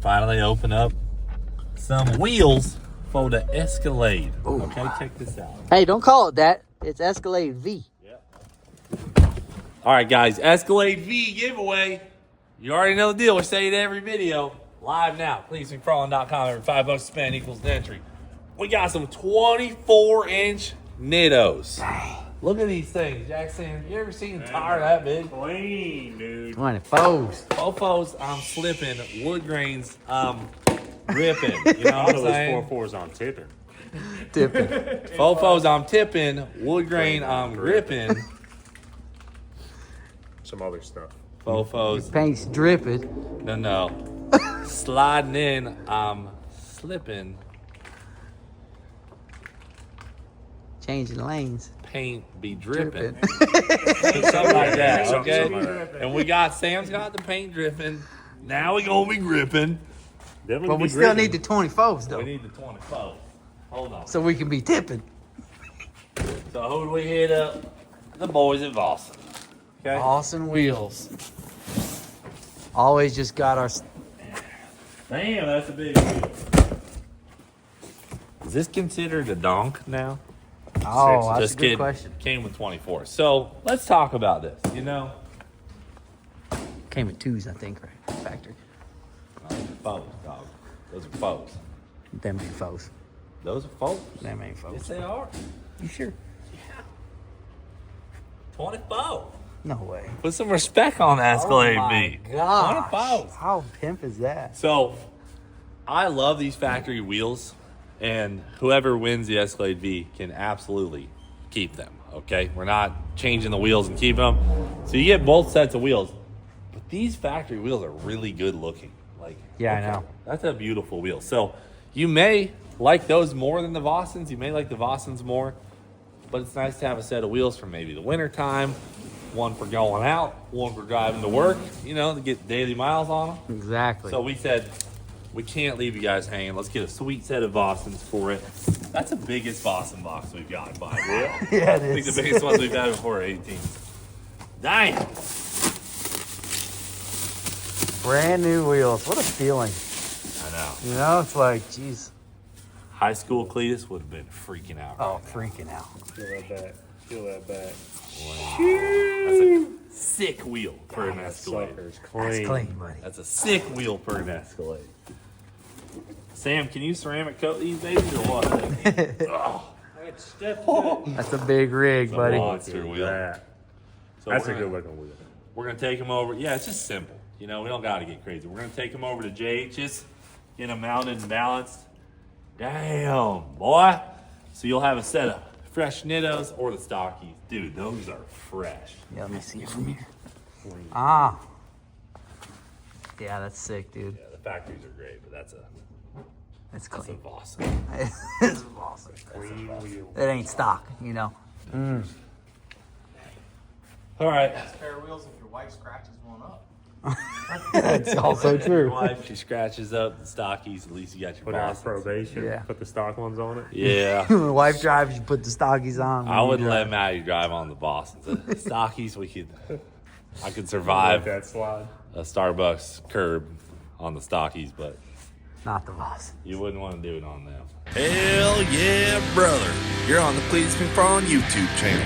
finally open up some wheels for the Escalade. Ooh. Okay, check this out. Hey, don't call it that. It's Escalade V. All right, guys, Escalade V giveaway. You already know the deal. We say it every video. Live now. CleetusMcFarland.com. Every $5 to spend equals the entry. We got some 24-inch Nitrous. Look at these things, Jackson. You ever seen a tire that big? Clean, dude. 24s. Fofos, I'm slipping. Wood grains, ripping. You know what I'm saying? 4.4s on tipping. Tipping. Fofos, I'm tipping. Wood grain, I'm gripping. Some other stuff. Fofos, Paint's dripping. no. Sliding in, I'm slipping. Changing lanes. Paint be dripping. Dripping. Something like that, okay? Something like that. And we got, Sam's got the paint dripping. Now we gonna be gripping. But we still need the 24s, though. We need the 24. Hold on. So we can be tipping. So who do we hit up? The boys at Boston. Okay. Awesome wheels. Always just got our... Damn, that's a big wheel. Is this considered a donk now? Oh, that's Just a good kidding. question. Came with 24. So let's talk about this. You know, Came with 2s, I think, right? Factory. foes, dog. Those are foes. Them ain't foes. Those are foes. Them ain't foes. Yes, they are. You sure? 24. No way. Put some respect on Escalade Oh my V. gosh. 24. How pimp is that? So, I love these factory wheels, and whoever wins the Escalade V can absolutely keep them, okay? We're not changing the wheels and keeping them. So you get both sets of wheels, but these factory wheels are really good looking. Like, Yeah, I okay, know. that's a beautiful wheel. So you may like those more than the Vossens. You may like the Vossens more, but it's nice to have a set of wheels for maybe the winter time. One for going out, one for driving to work, you know, to get daily miles on them. Exactly. So we said, we can't leave you guys hanging. Let's get a sweet set of Vossens for it. That's the biggest Vossen box we've got, by the way. yeah, it I think is. the biggest ones we've had before are 18. Dang. Brand new wheels. What a feeling. I know. You know, it's like, geez. High school Cleetus would have been freaking out. Oh, freaking out. Feel that back. Feel that back. That's a sick wheel for an Escalade. Sucker's That's clean. clean, buddy. That's a sick wheel for an Escalade. Sam, can you ceramic coat these babies or what? Oh, That's a big rig, buddy. monster wheel. That. So That's we're a good gonna- looking wheel. We're going to take them over. Yeah, it's just simple. You know, we don't got to get crazy. We're going to take them over to JH's, get them mounted and balanced. Damn, boy. So you'll have a set of fresh Nittos or the stockies. Dude, those are fresh. Yeah, let me see it from here. Ah. Yeah, that's sick, dude. Yeah, the factories are great, but that's a That's clean. awesome. It's awesome. Clean wheel. It ain't stock, you know. All right. Pair of wheels if your wife scratches one up. That's also Your true. wife, she scratches up the stockies. At least you got your Put her on bosses. probation. Yeah. Put the stock ones on it. Yeah. When the wife drives, you put the stockies on. I wouldn't let Maddie drive on the Boston. The stockies, I could survive Let that slide. a Starbucks curb on the stockies, but Not the boss. you wouldn't want to do it on them. Hell yeah, brother. You're on the Cleetus McFarland YouTube channel.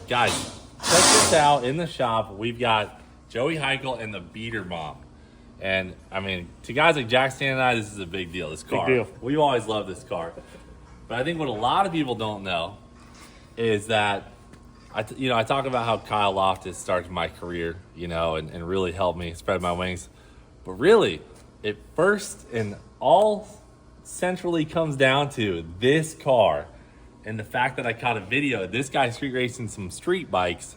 Guys, check this out. In the shop, we've got Joey Heichel and the Beater Bomb. And, I mean, to guys like Jackson and I, this is a big deal, this car. deal. We've always loved this car. But I think what a lot of people don't know is that, I talk about how Kyle Loftus started my career, you know, and really helped me spread my wings. But really, it first and all centrally comes down to this car and the fact that I caught a video of this guy street racing some street bikes.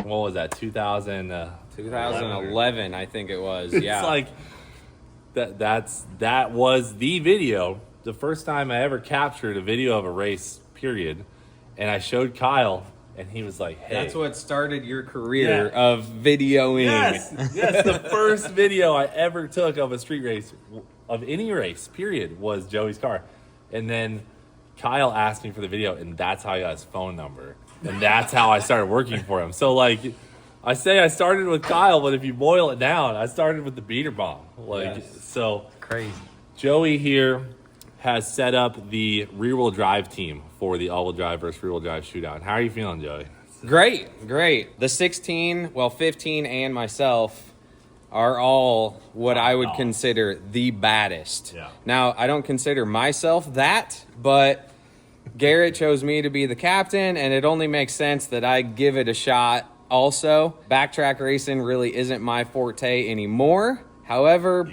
What was that, 2011, I think it was. Yeah. It's like that was the video, the first time I ever captured a video of a race, period. And I showed Kyle, and he was like, hey. That's what started your career Yeah. of videoing. Yes, the first video I ever took of a street race, of any race, period, was Joey's car. And then Kyle asked me for the video, and that's how I got his phone number. And that's how I started working for him. So, like, I say I started with Kyle, but if you boil it down, I started with the beater bomb. Like, so Crazy. Joey here has set up the rear-wheel drive team for the all-wheel drive versus rear-wheel drive shootout. How are you feeling, Joey? Great. The 15, and myself are all what I would consider the baddest. Yeah. Now, I don't consider myself that, but Garrett chose me to be the captain, and it only makes sense that I give it a shot also. Backtrack racing really isn't my forte anymore. However,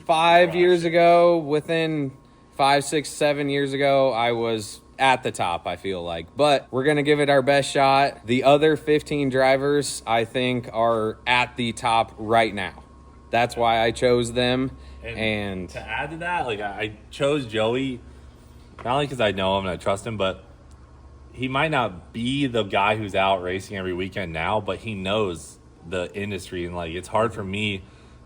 5 years ago, within 5, 6, 7 years ago, I was at the top, I feel like. But we're going to give it our best shot. The other 15 drivers, I think, are at the top right now. That's why I chose them. And to add to that, like, I chose Joey not only because I know him and I trust him, but he might not be the guy who's out racing every weekend now, but he knows the industry. And, like, it's hard for me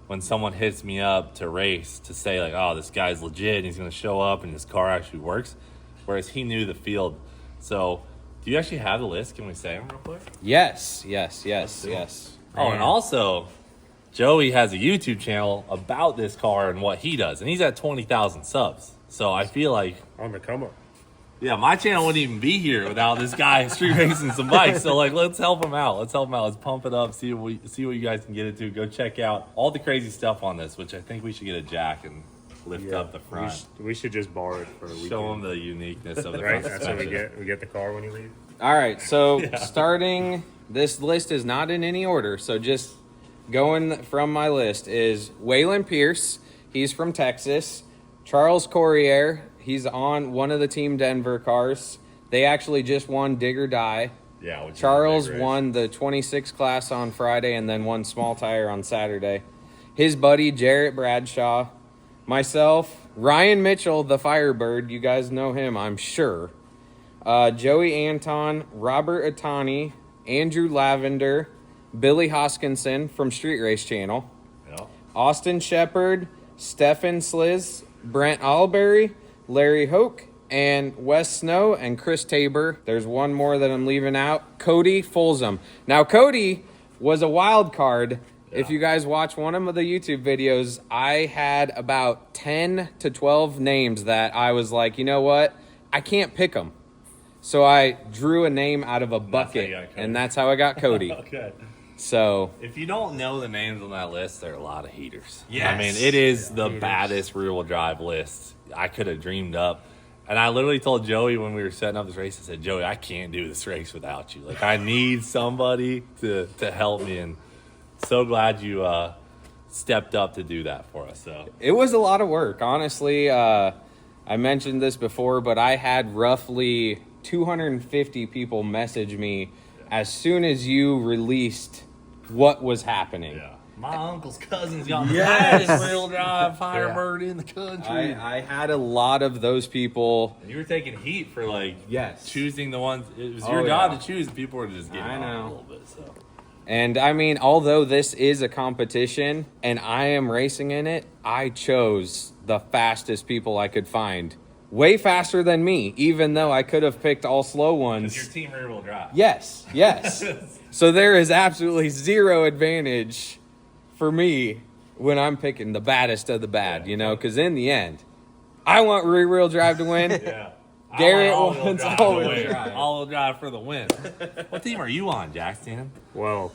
when someone hits me up to race to say, like, oh, this guy's legit and he's going to show up and his car actually works. Whereas he knew the field. So, do you actually have the list? Can we say them real quick? yes. Oh, and also, Joey has a YouTube channel about this car and what he does. And he's at 20,000 subs. So, I feel like, On the come up. yeah, my channel wouldn't even be here without this guy street racing some bikes. So, like, let's help him out. Let's pump it up. See what you guys can get into. Go check out all the crazy stuff on this, which I think we should get a jack and lift up the front. We should just borrow it for a weekend. Show him the uniqueness of the Right, front that's what we suspension. get. We get the car when you leave. All right, so starting, this list is not in any order, so just going from my list is Waylon Pierce, he's from Texas. Charles Corriere, he's on one of the Team Denver cars. They actually just won Dig or Die. Yeah, which is a Charles big race. won the 26 class on Friday and then won small tire on Saturday. His buddy, Jarrett Bradshaw. Myself, Ryan Mitchell, the Firebird. You guys know him, I'm sure. Joey Anton, Robert Atani, Andrew Lavender, Billy Hoskinson from Street Race Channel, Yeah. Austin Shepard, Stefan Sliz, Brent Alberry, Larry Hoke, and Wes Snow and Chris Tabor. There's one more that I'm leaving out. Cody Folsom. Now, Cody was a wild card. If you guys watch one of the YouTube videos, I had about 10 to 12 names that I was like, you know what? I can't pick them. So I drew a name out of a bucket, got Cody. and that's how I got Cody. Okay. So If you don't know the names on that list, there are a lot of heaters. Yes. I mean, it is the baddest rear-wheel drive list I could have dreamed up. And I literally told Joey when we were setting up this race, I said, Joey, I can't do this race without you. Like, I need somebody to help me. And so glad you stepped up to do that for us. So it was a lot of work, honestly. I mentioned this before, but I had roughly 250 people message me as soon as you released what was happening. yeah. My uncle's cousin's got the baddest rear-wheel drive Firebird in the country. I had a lot of those people. And you were taking heat for, like, Yes. choosing the ones. It was Oh, your job yeah. to choose. People were just getting I on know. a little bit. So. And I mean, although this is a competition and I am racing in it, I chose the fastest people I could find. Way faster than me, even though I could have picked all slow ones. It's your team rear-wheel drive. Yes. So there is absolutely zero advantage for me when I'm picking the baddest of the bad, you know, because in the end, I want rear-wheel drive to win. Yeah. Garrett I want all-wheel wants drive to all-wheel win. drive. All-wheel drive for the win. What team are you on, Jackson? Well,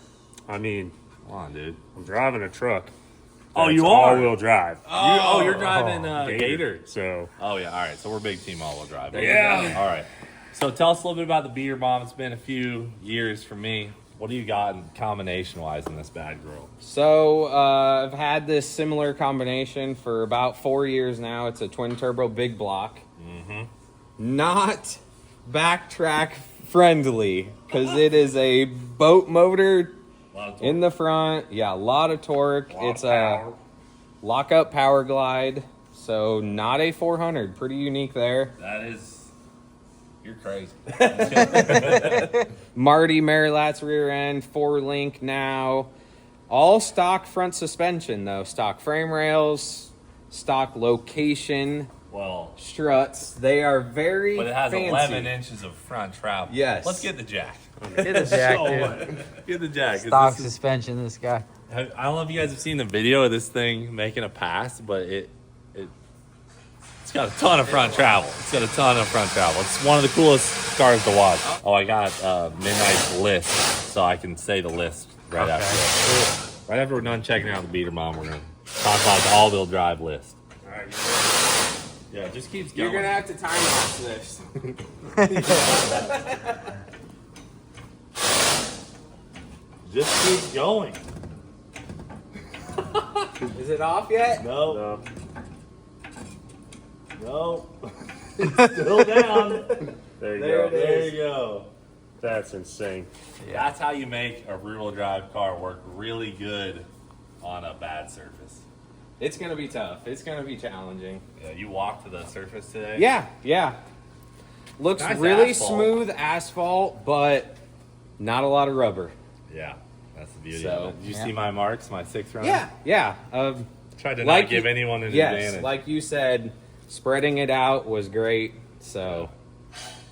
I mean, Come on, dude. I'm driving a truck. Oh, you that's are? all-wheel drive. You're driving Gator. So Oh, yeah. All right. So we're big team all-wheel drive. Yeah. All right. So tell us a little bit about the beater bomb. It's been a few years for me. What do you got in combination-wise in this bad girl? So I've had this similar combination for about 4 years now. It's a twin-turbo big block. Mm-hmm. Not backtrack friendly because it is a boat motor in the front. Yeah, a lot of torque. It's a lock-up power glide. So not a 400. Pretty unique there. That is... You're crazy. Marty Marilat's rear end, 4-link now. All stock front suspension though. Stock frame rails, stock location Well, struts. They are very but it has fancy. 11 inches of front travel. Yes. Let's get the jack. Get the jack, dude. Get the jack. 'cause Stock this is- suspension, this guy. I don't know if you guys have seen the video of this thing making a pass, but it's got a ton of front travel. It's got a ton of front travel. It's one of the coolest cars to watch. Oh, I got Midnight's list, so I can say the list right after this. Right after we're done checking out the beater mom, we're gonna talk about the all-wheel drive list. All right, Yeah, it just keeps going. You're gonna have to time lapse this. Just keep going. Is it off yet? No, no. no. It's still down. There you There go. it There is. you go. That's insane. That's how you make a rear-wheel drive car work really good on a bad surface. It's gonna be tough. It's gonna be challenging. Yeah, you walked to the surface today? Yeah. Looks Nice really asphalt. smooth asphalt, but not a lot of rubber. Yeah, that's the beauty So, of it. Did you see my marks, my 6th round? Yeah. Tried to Like not give you- anyone an Yes, advantage. like you said, spreading it out was great. So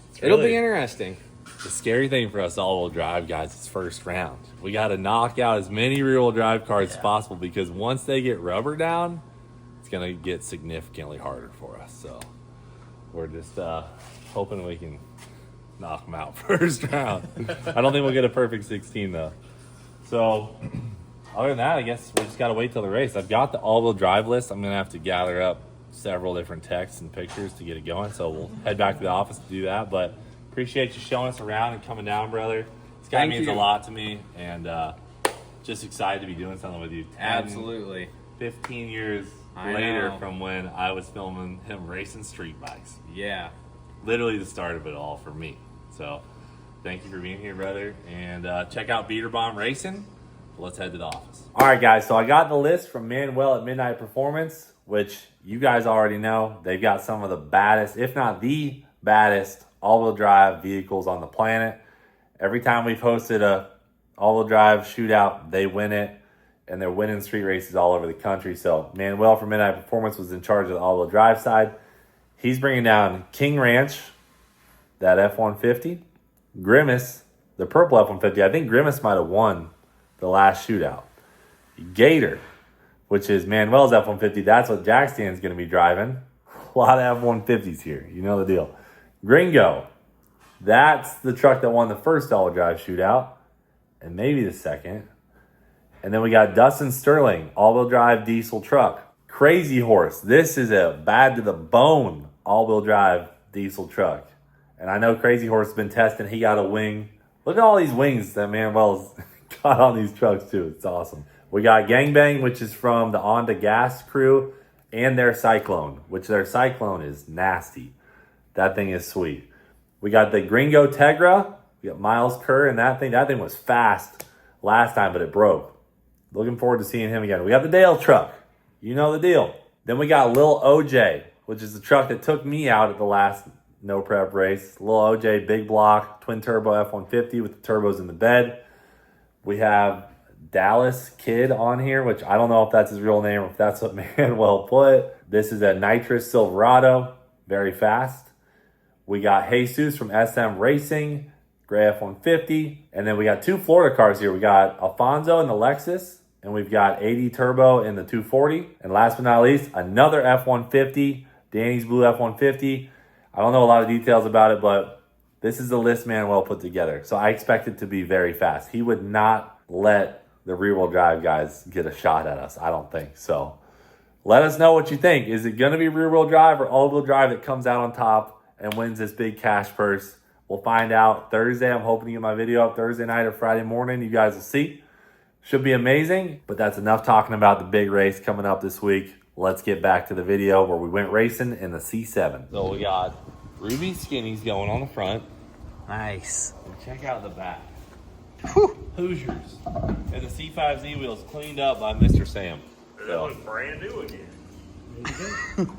It's it'll really- be interesting. The scary thing for us all-wheel drive guys is first round. We got to knock out as many rear-wheel drive cars as possible because once they get rubber down, it's going to get significantly harder for us. So we're just hoping we can knock them out first round. I don't think we'll get a perfect 16 though. So other than that, I guess we just got to wait till the race. I've got the all-wheel drive list. I'm going to have to gather up several different texts and pictures to get it going. So we'll head back to the office to do that. But appreciate you showing us around and coming down, brother. This guy Thank means you. a lot to me, and just excited to be doing something with you. 10, Absolutely. 15 years I later know. from when I was filming him racing street bikes. Yeah. Literally the start of it all for me. So thank you for being here, brother. And check out Beater Bomb Racing. Let's head to the office. All right, guys. So I got the list from Manuel at Midnight Performance, which you guys already know. They've got some of the baddest, if not the baddest, all-wheel drive vehicles on the planet. Every time we've hosted a all-wheel drive shootout, they win it, and they're winning street races all over the country. So Manuel from Midnight Performance was in charge of the all-wheel drive side. He's bringing down King Ranch, that F-150, Grimace, the purple F-150. I think Grimace might have won the last shootout. Gator, which is Manuel's F-150. That's what Jack Stan's going to be driving. A lot of F-150s here. You know the deal. Gringo, that's the truck that won the first all-wheel drive shootout, and maybe the second. And then we got Dustin Sterling, all-wheel drive diesel truck. Crazy Horse, this is a bad to the bone all-wheel drive diesel truck. And I know Crazy Horse has been testing. He got a wing. Look at all these wings that Manuel's got on these trucks too. It's awesome. We got Gangbang, which is from the On to Gas crew, and their Cyclone, which their Cyclone is nasty. That thing is sweet. We got the Gringo Tegra. We got Miles Kerr and that thing. That thing was fast last time, but it broke. Looking forward to seeing him again. We got the Dale truck. You know the deal. Then we got Lil OJ, which is the truck that took me out at the last no prep race. Lil OJ, big block, twin turbo F-150 with the turbos in the bed. We have Dallas Kid on here, which I don't know if that's his real name or if that's what Manuel put. This is a Nitrous Silverado, very fast. We got Jesus from SM Racing, gray F-150. And then we got two Florida cars here. We got Alfonso in the Lexus, and we've got 80 Turbo in the 240. And last but not least, another F-150, Danny's Blue F-150. I don't know a lot of details about it, but this is the list Manuel put together. So I expect it to be very fast. He would not let the rear-wheel drive guys get a shot at us, I don't think. So let us know what you think. Is it going to be rear-wheel drive or all-wheel drive that comes out on top and wins this big cash purse? We'll find out Thursday. I'm hoping to get my video up Thursday night or Friday morning. You guys will see. Should be amazing. But that's enough talking about the big race coming up this week. Let's get back to the video where we went racing in the C7. So we got Ruby Skinnies going on the front. Nice. And check out the back. Hoosiers. And the C5Z wheels cleaned up by Mr. Sam. That was brand new again.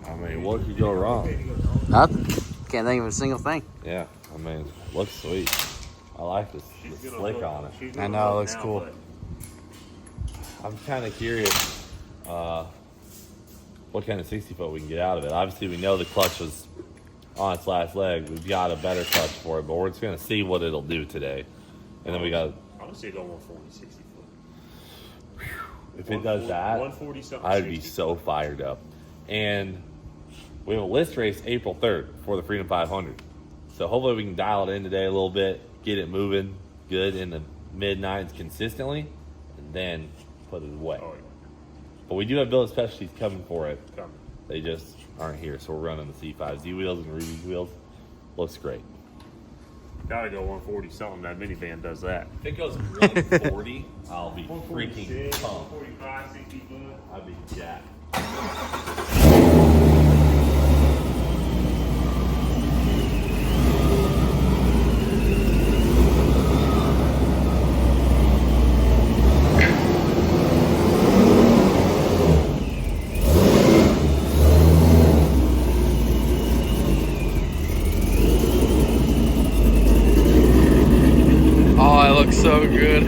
I mean, what could go wrong? Nothing. Can't think of a single thing. Yeah, I mean, looks sweet. I like this the slick on it. She's I gonna know, it look looks now, cool. but I'm kind of curious what what kind of 60-foot we can get out of it. Obviously, we know the clutch was on its last leg. We've got a better clutch for it, but we're just going to see what it'll do today. And then we got. I want to see it go 140, 60 foot. If it does that, 140 something. I'd be so fired up. And we have a list race April 3rd for the Freedom 500. So hopefully we can dial it in today a little bit, get it moving good in the mid-nines consistently, and then put it away. Oh, yeah. But we do have billet specialties coming for it. Coming. They just aren't here, so we're running the C5Z wheels and Ruby's wheels. Looks great. Gotta go 140 something. That minivan does that. If it goes really 40, I'll be freaking 146, pumped. 145, 60 foot. I'd be jacked. Oh, it looks so good.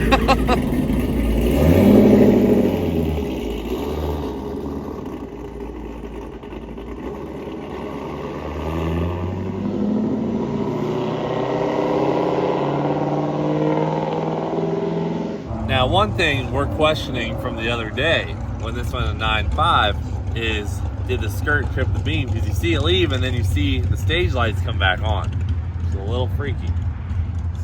Now, one thing we're questioning from the other day when this went a 9.5 is, did the skirt trip the beam? Because you see it leave and then you see the stage lights come back on. It's a little freaky.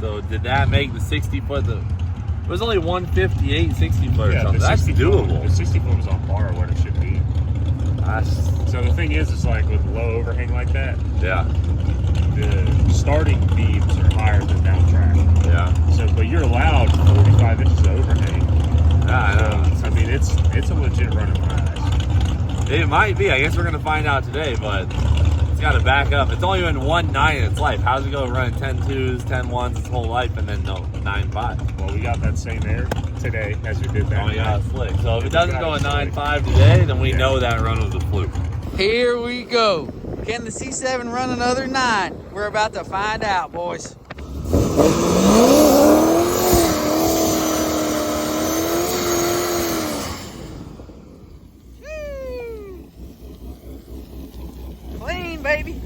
So did that make the 60 foot? It was only 158 60 foot or something. That's doable. The 60 foot was on par what it should be. So the thing is, it's like with low overhang like that, Yeah, the starting beams are higher than down track. yeah. So, but you're allowed 45 inches of overhang. Yeah, I know. I mean, it's a legit running class. It might be. I guess we're gonna find out today, but it's got to back up. It's only been 1.9 in its life. How's it go running 10.2s, 10.1s its whole life, and then no 9.5? Well, we got that same air today as we did that. Oh, yeah, night. slick. So if it doesn't go a Got it 9.5 today, then we know that run was a fluke. Here we go. Can the C7 run another 9? We're about to find out, boys. Clean, baby.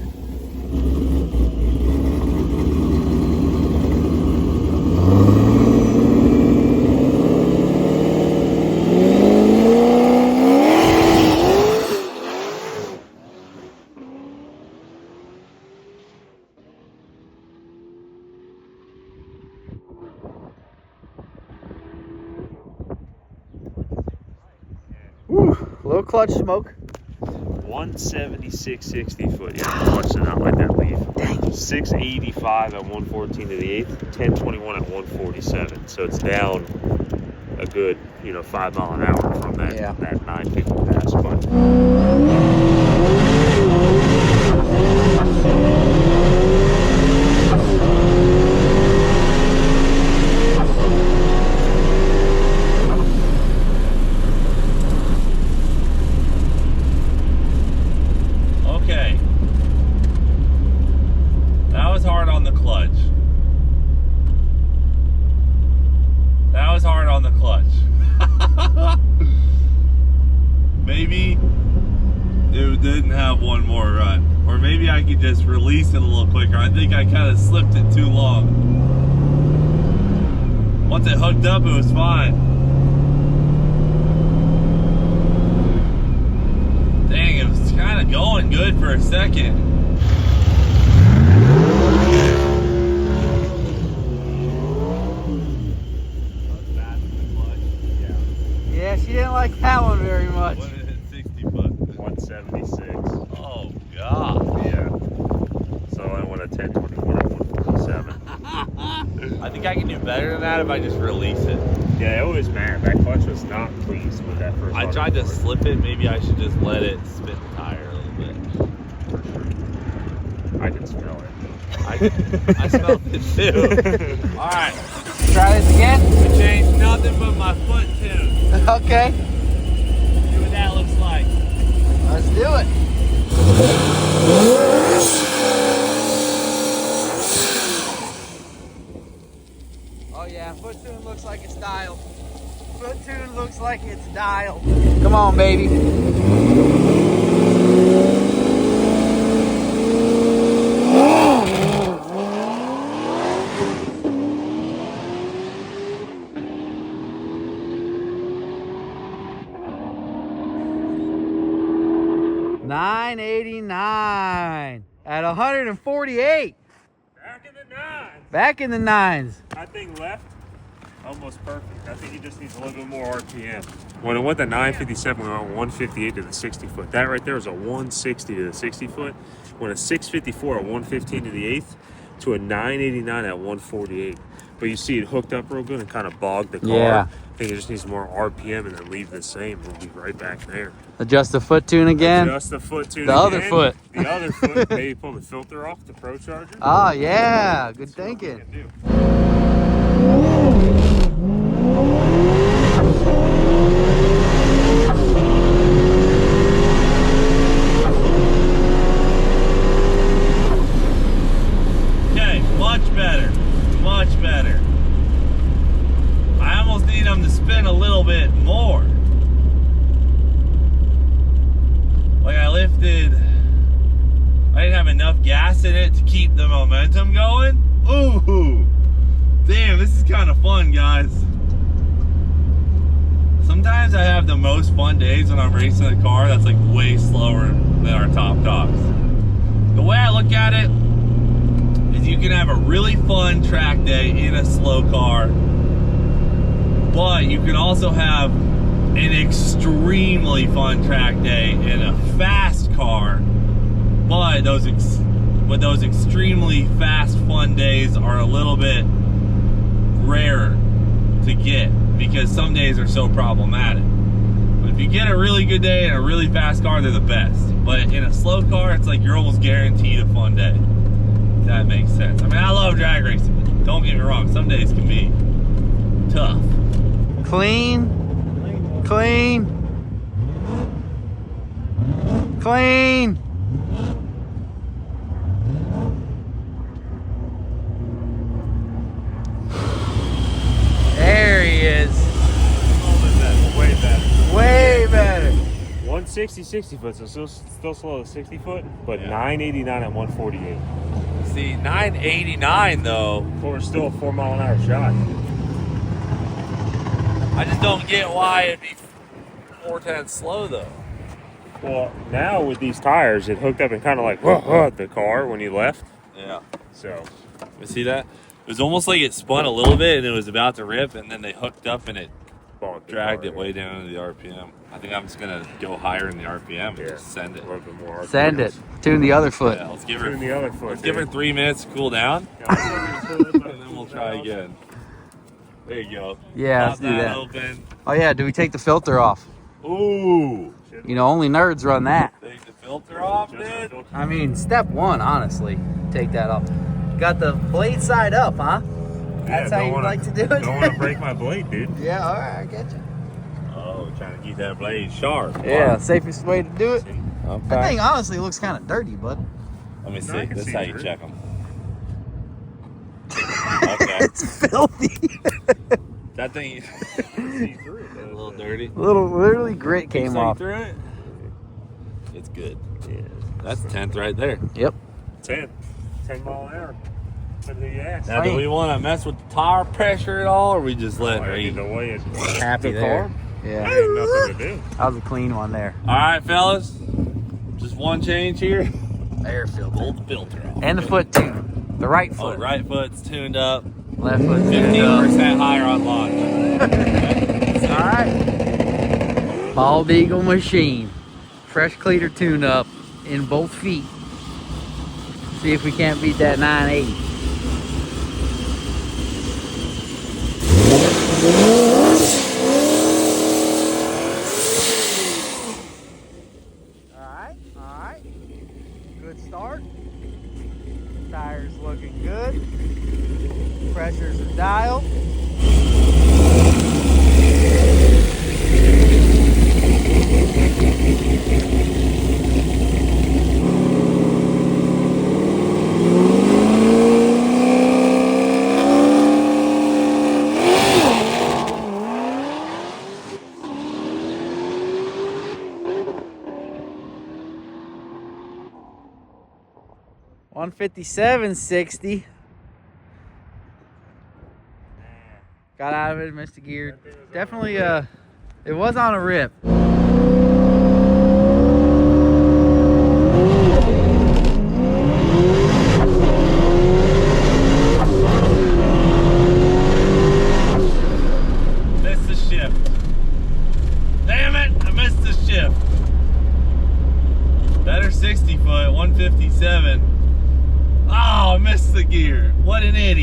Little clutch smoke. 176 60 foot. Yeah, clutch did not let that leave. 685 at 114 to the 8th, 1021 at 147. So it's down a good, 5 mile an hour from that, Yeah. that 950 pass. But Okay. That was hard on the clutch. That was hard on the clutch. Maybe it didn't have one more run. Or maybe I could just release it a little quicker. I think I kind of slipped it too long. Once it hooked up, it was fine. Dang, it was kind of going good for a second. Yeah, she didn't like that one very much. When it hit 60 foot. 176. Oh, God. Yeah. So I went at 1021 at 147. I think I can do better than that if I just release it. Yeah, it was bad. That clutch was not pleased with that first. I tried to slip it. Maybe I should just let it spin the tire a little bit. For sure. I can smell it. I smelled it too. All right. Try this again? I changed nothing but my foot tune. Okay. See what that looks like. Let's do it. Oh yeah, foot tune looks like it's dialed. Foot tune looks like it's dialed. Come on, baby. 989 at 148. Back in the nines. Back in the nines. I think left, almost perfect. I think he just needs a little bit more RPM. When it went to 957, we went 158 to the 60 foot. That right there was a 160 to the 60 foot. Went a 654 at 115 to the eighth to a 989 at 148. But you see it hooked up real good and kind of bogged the car. Yeah. I think it just needs more RPM and then leave the same. We'll be right back there. Adjust the foot tune again. Adjust the foot tune The again. other foot. The other foot. Maybe pull the filter off the Pro Charger. Oh, yeah. Good See what we thinking. can do. Okay, much better. Much better. I almost need them to spin a little bit more. Like I didn't have enough gas in it to keep the momentum going. Ooh, damn, this is kind of fun, guys. Sometimes I have the most fun days when I'm racing a car that's like way slower than our top dogs. The way I look at it is you can have a really fun track day in a slow car, but you can also have an extremely fun track day in a fast car. But those extremely fast fun days are a little bit rarer to get because some days are so problematic. But if you get a really good day in a really fast car, they're the best. But in a slow car, it's like you're almost guaranteed a fun day. If that makes sense. I mean, I love drag racing. Don't get me wrong. Some days can be tough. Clean. Clean. Clean. There he is. Way better. Way better. 160, 60 foot, so still slow at 60 foot, but 989 at 148. See, 989 though, Or still a 4 mile an hour shot. I just don't get why it'd be 410 slow though. Well, now with these tires, it hooked up and kind of like the car when you left. Yeah. So, You see that? It was almost like it spun a little bit and it was about to rip, and then they hooked up and it bogged the dragged car, it way down to the RPM. I think I'm just gonna go higher in the RPM and Yeah. just send it. A little bit more. Send it. Tune the other foot. Yeah, let's give her Tune the other foot. let's give her 3 minutes to cool down, Yeah, and then we'll try again. There you go. Yeah, Pop let's do that. open. Oh yeah, do we take the filter off? Ooh, You know, only nerds run that. take the filter off, dude. I mean, step one, honestly, take that off. Got the blade side up, huh? That's how you like to do it? Don't want to break my blade, dude. Yeah, all right, I get you. Oh, trying to keep that blade sharp. Yeah, safest way to do it. Okay. That thing honestly looks kind of dirty, bud. Let me No, I see. can This is see how you through. check them. Okay. It's filthy. That thing See through it, a though. little dirty. Literally grit came See off. through it. It's good. Yeah. That's 10th right there. Yep. 10 mile an hour. But the ass. Now, do we want to mess with the tire pressure at all, or we just let it Either read? way, it's Happy the there. car. Yeah. Ain't nothing to do. That was a clean one there. All right, fellas. Just one change here. Air filter. Pull the filter off. And the foot tune. The right Oh, foot. right foot's tuned up. Left foot tuned up. 15% higher on launch. All right. Bald Eagle machine. Fresh cleater tune up in both feet. See if we can't beat that 980. All right. Good start. Tires looking good. Pressures are dialed. $157.60. Got out of it, missed a gear. Definitely, it was on a rip.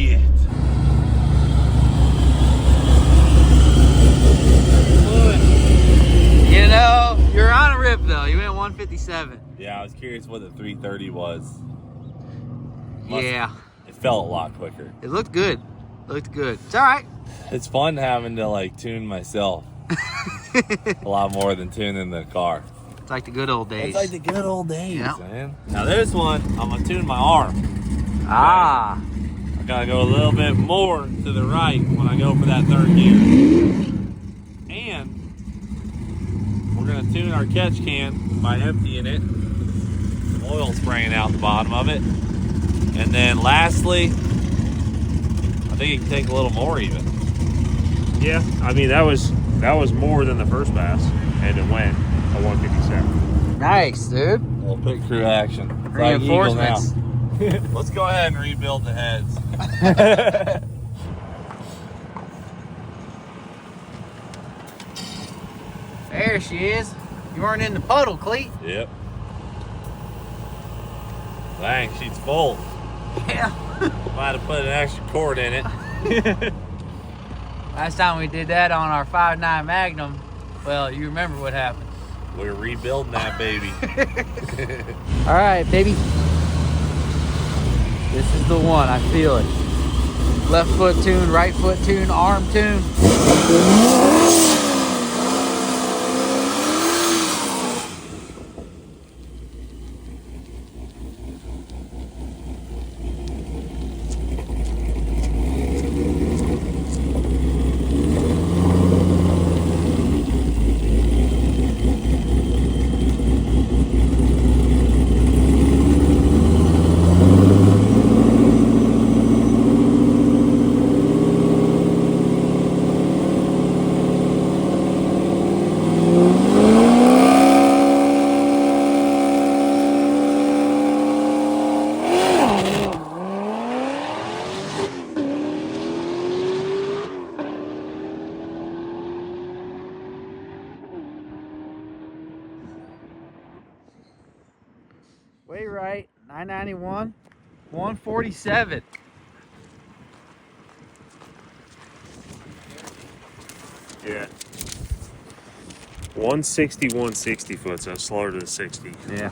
shit. You know, you're on a rip though. You went 157. Yeah, I was curious what the 330 was. Yeah. It felt a lot quicker. It looked good. Looked good. It's all right. It's fun having to like tune myself a lot more than tuning the car. It's like the good old days. It's like the good old days, Yeah. man. Now this one, I'm gonna tune my arm. Ah. I gotta go a little bit more to the right when I go for that third gear. And we're gonna tune our catch can by emptying it. Some oil spraying out the bottom of it. And then lastly, I think it can take a little more even. Yeah, I mean that was more than the first pass, and it went a 157. Nice, dude. A little pit crew action. It's like Eagle now. Reinforcements. Let's go ahead and rebuild the heads. There she is. You weren't in the puddle, Cleet. Yep. Dang, she's full. Yeah. Might have put an extra cord in it. Last time we did that on our 5.9 Magnum, well, you remember what happened. We're rebuilding that baby. All right, baby. This is the one. I feel it. Left foot tune, right foot tune, arm tune. Way right, 991, 147. Yeah. 160, 160 foot, so slower to the 60. Yeah.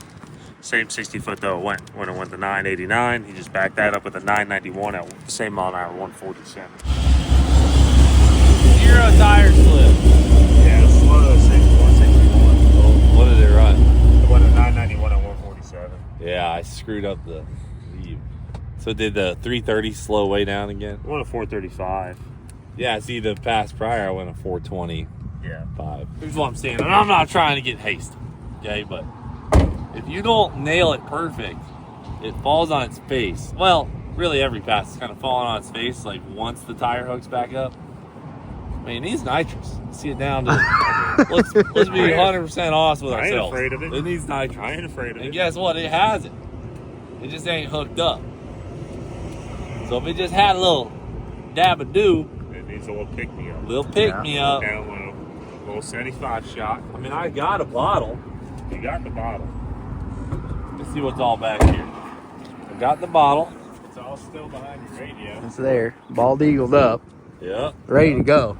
Same 60 foot though it went when it went to 989. He just backed that up with a 991 at the same mile an hour, 147. 0 tire slip. Yeah, it's slow to 161. Well, what did it run? It went to 991 at 147. Yeah, I screwed up the leave. So did the 330 slow way down again? It went to 435. Yeah, see the pass prior I went a 425. Yeah. Here's what I'm saying, and I'm not trying to get hasty, okay? But if you don't nail it perfect, it falls on its face. Well, really every pass is kind of falling on its face, like once the tire hooks back up. I mean, it needs nitrous. See it down to let's be 100% honest with I ain't ourselves. afraid of it. It needs nitrous. I ain't afraid of And it. guess what? It has it. It just ain't hooked up. So if it just had a little dab-a-doo, It needs a little pick-me-up. little pick-me-up. Down low. A little 75 shot. I mean, I got a bottle. You got the bottle. Let's see what's all back here. I got the bottle. It's all still behind your radio. It's there, bald eagled up, Yep. ready to go.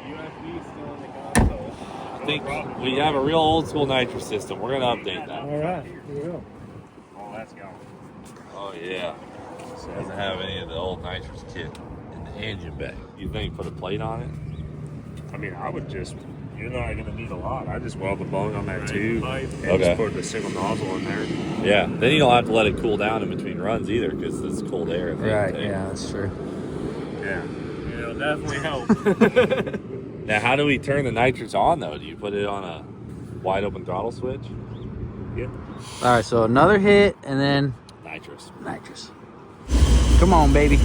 USB still in the console. I think we have a real old school nitrous system. We're going to update that. All right, here we go. Oh, that's gone. Oh, yeah. Doesn't have any of the old nitrous kit in the engine bay. You think put a plate on it? I mean, I would just, you're not going to need a lot. I just weld the bung on that tube and Okay. just put the single nozzle in there. Yeah. Then you don't have to let it cool down in between runs either because it's cold air. in the Right, tank. yeah, that's true. Yeah. It'll definitely help. Now, how do we turn the nitrous on, though? Do you put it on a wide open throttle switch? Yeah. All right, so another hit and then Nitrous. nitrous. Come on, baby.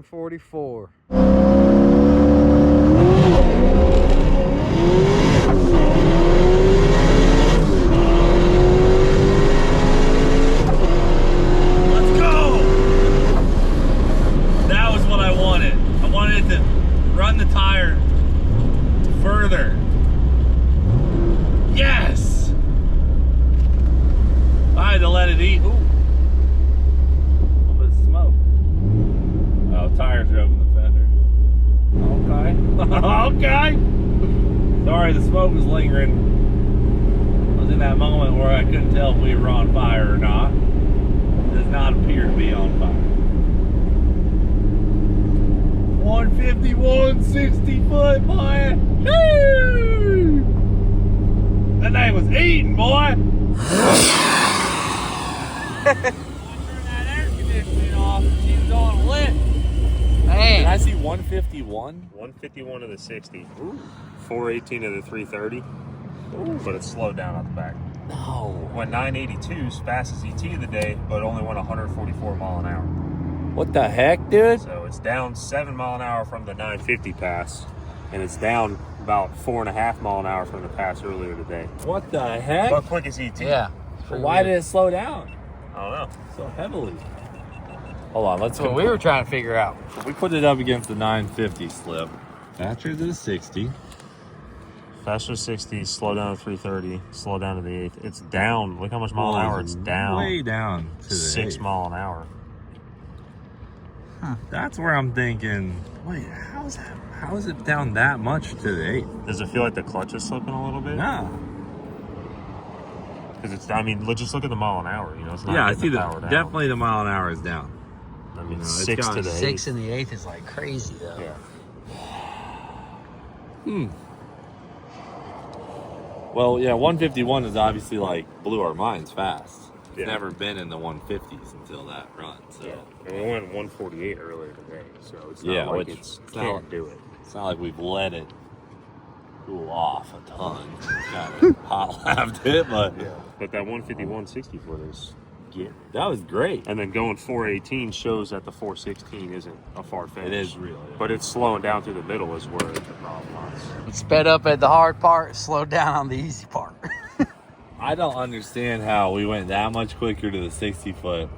144. Let's go! That was what I wanted. I wanted it to run the tire further. Yes! I had to let it eat. Ooh. A little bit of smoke. Oh, tires are over the fender. Okay. Okay. Sorry, the smoke was lingering. I was in that moment where I couldn't tell if we were on fire or not. It does not appear to be on fire. 151, 60 foot, boy. Woo! That thing was eating, boy. Turn that air conditioning off. She was on lit. Man. Did I see 151? 151 of the 60. Ooh. 418 of the 330. Ooh. But it slowed down at the back. No. Went 982's fastest ET of the day, but only went 144 mile an hour. What the heck, dude? So it's down 7 mile an hour from the 950 pass, and it's down about 4.5 mile an hour from the pass earlier today. What the heck? But quick as ET. Yeah. Well, why did it slow down I don't know. so heavily? Hold on, let's That's what we were trying to figure out. If we put it up against the 950 slip. Faster than a 60. Faster 60, slow down to 330, slow down to the 8th. It's down. Look how much mile an hour it's down. Way down to the 6 8th. mile an hour. That's where I'm thinking, wait, how is that? How is it down that much to the 8th? Does it feel like the clutch is slipping a little bit? Nah. Because it's, I mean, just look at the mile an hour. You know, it's not Yeah, I getting see the the power down. definitely the mile an hour is down. I mean, You know, it's 6 got to the 6 8th. in the 8th is like crazy though. Yeah. Well, yeah, 151 is obviously like blew our minds fast. It's Yeah. never been in the 150s until that run. So And we went 148 earlier today, so it's not Yeah, like which- it's it's can't not- do it. it's not like we've let it cool off a ton. Kind of hot lapped it, but But that 151 60 footers, that was great. and then going 418 shows that the 416 isn't a far finish. It is real. Yeah. But it's slowing down through the middle is where the problem is. Sped up at the hard part, slowed down on the easy part. I don't understand how we went that much quicker to the 60 foot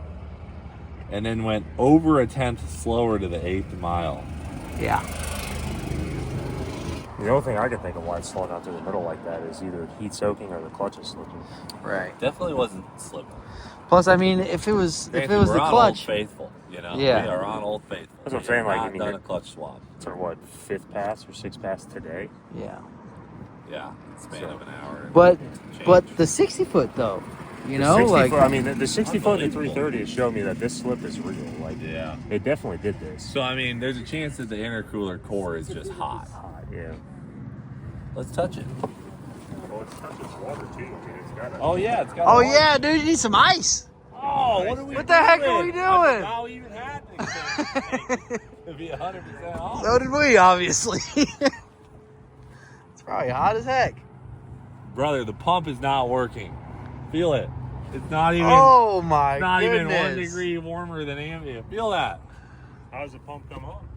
and then went over a tenth slower to the 8th mile. Yeah. The only thing I can think of why it's slowing down through the middle like that is either heat soaking or the clutch is slipping. Right. Definitely wasn't slipping. Plus, I mean, if it was We're the on clutch, Old Faithful, you know. Yeah. We are on Old Faithful. That's what I'm We saying, have like, not I mean, done you're- a clutch swap. It's our what, 5th pass or 6th pass today? yeah. Yeah, span of an hour. But Change. the 60 foot though, you The know, 60 like foot, I mean, the 60 foot and the 330 has shown me that this slip is real. Like, Yeah. it definitely did this. So I mean, there's a chance that the intercooler core is just hot. Yeah. Let's touch it. Well, it's touching water too. I mean, it's got a, Oh yeah, it's got. oh water. yeah, dude, you need some ice. Oh, what are we? What the heck are we doing? I doing? forgot we even had things. To be 100% off. So did we, obviously. It's probably hot as heck. Brother, the pump is not working. Feel it. It's not even. Oh my it's not goodness. even 1 degree warmer than ambient. Feel that. how does the pump come on?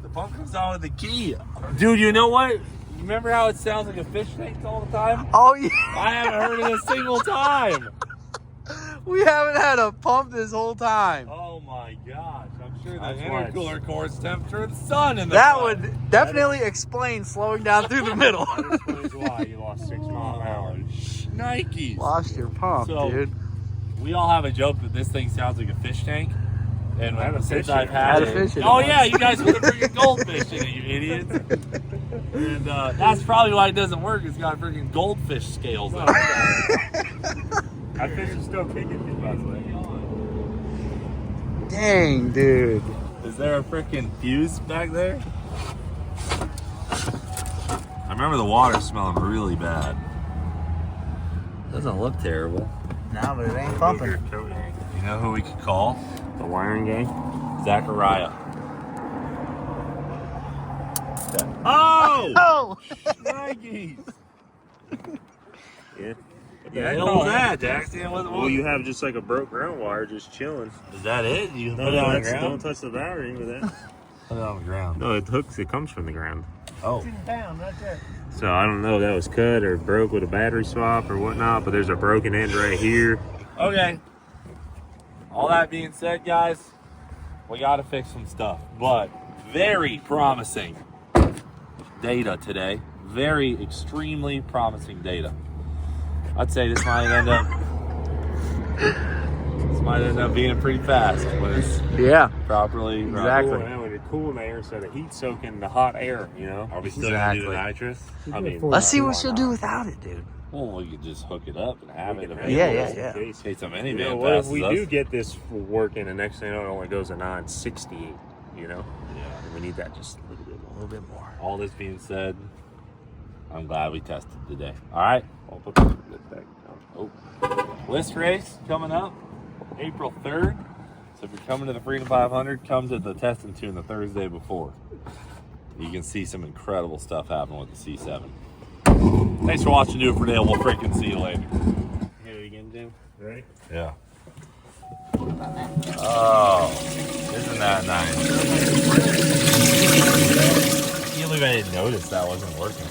The pump comes on with the key. Dude, you know what? Remember how it sounds like a fish tank all the time? Oh yeah. I haven't heard it a single time. We haven't had a pump this whole time. Oh my gosh. I'm sure the That's why it's- intercooler core is temperature of the sun in the That front. would definitely explain slowing down through the middle. That explains why you lost 6 mile an hour. Nikes. Lost your pump, So- dude. We all have a joke that this thing sounds like a fish tank. And I had a since fish in I've it. had Had a it, fish in it oh once. yeah, you guys put a freaking goldfish in it, you idiots. And that's probably why it doesn't work. It's got freaking goldfish scales on it. That fish is still kicking too, by the way. Dang, dude. Is there a freaking fuse back there? I remember the water smelling really bad. Doesn't look terrible. No, but it ain't pumping. You know who we could call? The wiring gang. Zachariah. Oh! Oh! Nikes! Yeah. The hell was that, Jackson? Well, you have just like a broke ground wire just chilling. Is that it? You No, put it on the don't ground? touch the battery with that. Put it on the ground. No, it hooks. It comes from the ground. Oh. Down right there. So I don't know if that was cut or broke with a battery swap or whatnot, but there's a broken end right here. Okay. All that being said, guys, we got to fix some stuff. But very promising data today. Very extremely promising data. I'd say this might end up being pretty fast when it's properly Exactly. Cool, and it's cool in there, so the heat's soaking the hot air, you know. Are we still gonna do the nitrous? I mean, Let's see what she'll do without it, dude. Well, we could just hook it up and have it. Yeah. In case some minivan You know, what if passes we us. do get this working, and next thing you know, it only goes to 968, you know? Yeah. And we need that just a little bit more. All this being said, I'm glad we tested today. All right. I'll put the back down. Oh. List race coming up April 3rd. So if you're coming to the Freedom 500, come to the testing tune the Thursday before. You can see some incredible stuff happen with the C7. Thanks for watching Do It for Dale. We'll freaking see you later. Hit it again, Jim. Ready? Yeah. Oh, isn't that nice? I can't believe I didn't notice that wasn't working.